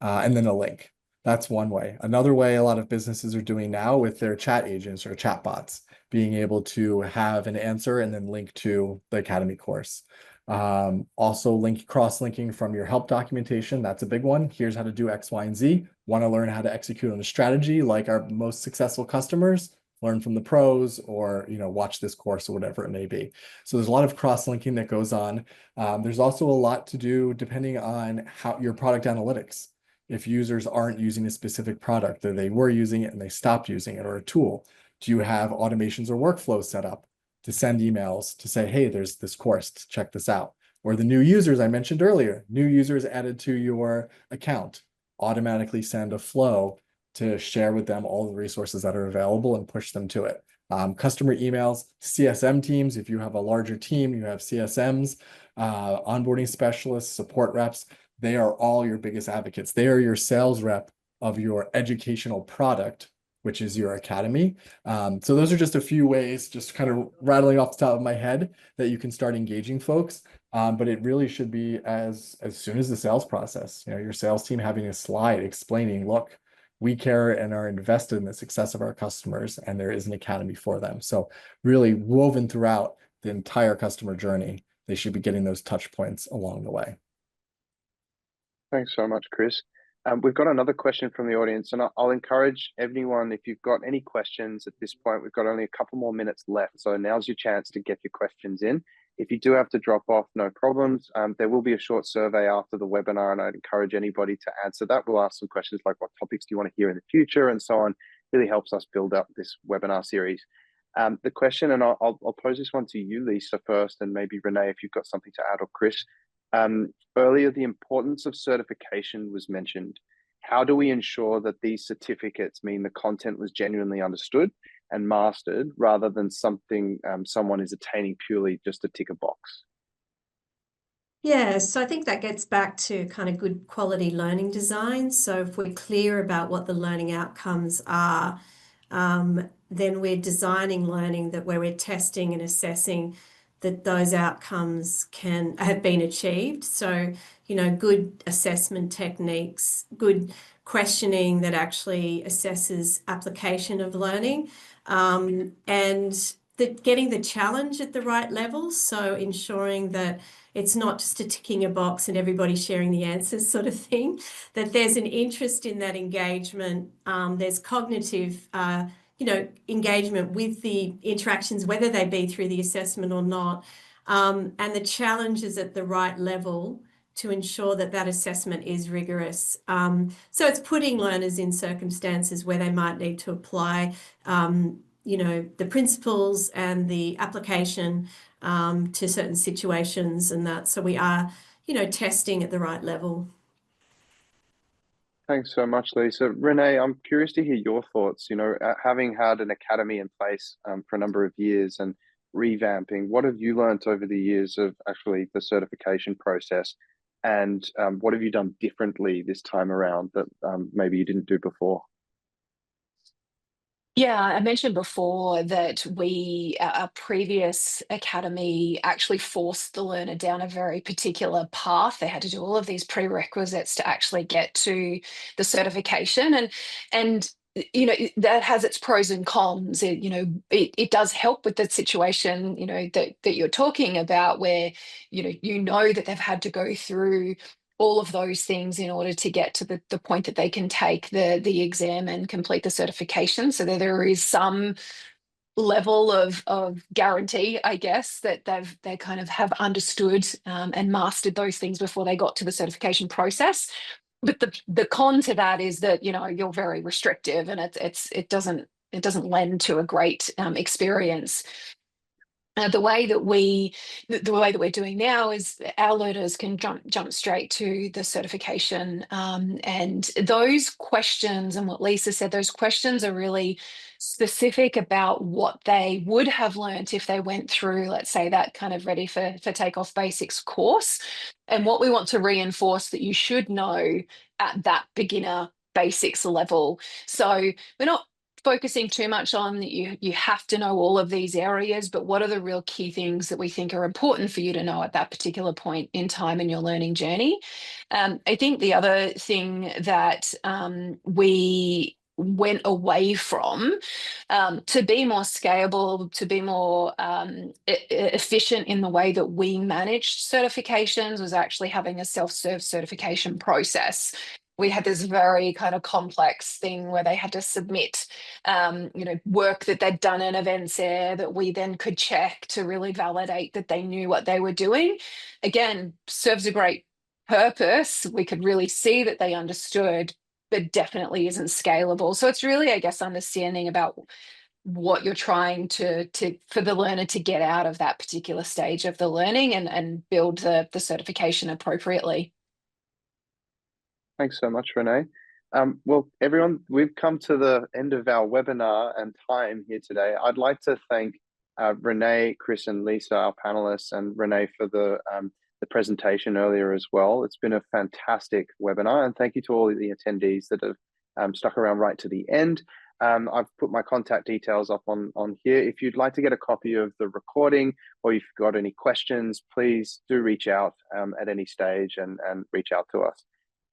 and then a link? That's one way. Another way a lot of businesses are doing now with their chat agents or chat bots, being able to have an answer and then link to the Academy course. Also cross-linking from your help documentation. That's a big one. Here's how to do X, Y, and Z. Want to learn how to execute on a strategy like our most successful customers? Learn from the pros, or watch this course or whatever it may be. So there's a lot of cross-linking that goes on. There's also a lot to do depending on how your product analytics. If users aren't using a specific product, or they were using it and they stopped using it, or a tool, do you have automations or workflows set up to send emails to say, hey, there's this course, check this out? Or the new users I mentioned earlier, new users added to your account, automatically send a flow to share with them all the resources that are available and push them to it. Customer emails, CSM teams, if you have a larger team, you have CSMs, onboarding specialists, support reps, they are all your biggest advocates. They are your sales rep of your educational product, which is your academy. So those are just a few ways, just kind of rattling off the top of my head, that you can start engaging folks. But it really should be as soon as the sales process, your sales team having a slide explaining, look, we care and are invested in the success of our customers, and there is an academy for them. So really woven throughout the entire customer journey, they should be getting those touch points along the way. Thanks so much, Chris. We've got another question from the audience, and I'll encourage everyone, if you've got any questions at this point, we've got only a couple more minutes left. So now's your chance to get your questions in. If you do have to drop off, no problems. There will be a short survey after the webinar, and I'd encourage anybody to answer that. We'll ask some questions like, what topics do you want to hear in the future, and so on. Really helps us build up this webinar series. The question, and I'll pose this one to you, Lisa, first, and maybe Renee, if you've got something to add, or Chris. Earlier, the importance of certification was mentioned. How do we ensure that these certificates mean the content was genuinely understood and mastered, rather than something someone is attaining purely just to tick a box? Yeah, so I think that gets back to kind of good quality learning design. So if we're clear about what the learning outcomes are, then we're designing learning that where we're testing and assessing that those outcomes can have been achieved. So, good assessment techniques, good questioning that actually assesses application of learning, and getting the challenge at the right level. So ensuring that it's not just a ticking a box and everybody sharing the answers sort of thing, that there's an interest in that engagement. There's cognitive, engagement with the interactions, whether they be through the assessment or not, and the challenge is at the right level to ensure that that assessment is rigorous. So it's putting learners in circumstances where they might need to apply, the principles and the application to certain situations and that. So we are, testing at the right level. Thanks so much, Lisa. Renee, I'm curious to hear your thoughts. Having had an academy in place for a number of years and revamping, what have you learned over the years of actually the certification process? And what have you done differently this time around that maybe you didn't do before? Yeah, I mentioned before that our previous academy actually forced the learner down a very particular path. They had to do all of these prerequisites to actually get to the certification, and that has its pros and cons. It does help with the situation that you're talking about, where that they've had to go through all of those things in order to get to the point that they can take the exam and complete the certification. So there is some level of guarantee, I guess, that they kind of have understood and mastered those things before they got to the certification process. But the con to that is that you're very restrictive, and it doesn't lend to a great experience. The way that we're doing now is our learners can jump straight to the certification, and those questions, and what Lisa said, those questions are really specific about what they would have learnt if they went through, let's say, that kind of ready for takeoff basics course, and what we want to reinforce that you should know at that beginner basics level. So we're not focusing too much on that you have to know all of these areas, but what are the real key things that we think are important for you to know at that particular point in time in your learning journey. I think the other thing that we went away from, to be more scalable, to be more efficient in the way that we managed certifications, was actually having a self-serve certification process. We had this very kind of complex thing where they had to submit, work that they'd done in EventsAir that we then could check to really validate that they knew what they were doing. Again, serves a great purpose. We could really see that they understood, but definitely isn't scalable. So it's really, I guess, understanding about what you're trying to for the learner to get out of that particular stage of the learning and build the certification appropriately. Thanks so much, Renee. Well, everyone, we've come to the end of our webinar and time here today. I'd like to thank Renee, Chris, and Lisa, our panelists, and Renee for the presentation earlier as well. It's been a fantastic webinar, and thank you to all of the attendees that have stuck around right to the end. I've put my contact details up on here. If you'd like to get a copy of the recording, or if you've got any questions, please do reach out at any stage and reach out to us.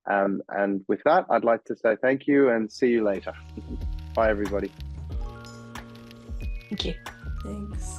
And with that, I'd like to say thank you and see you later. Bye, everybody. Thank you. Thanks.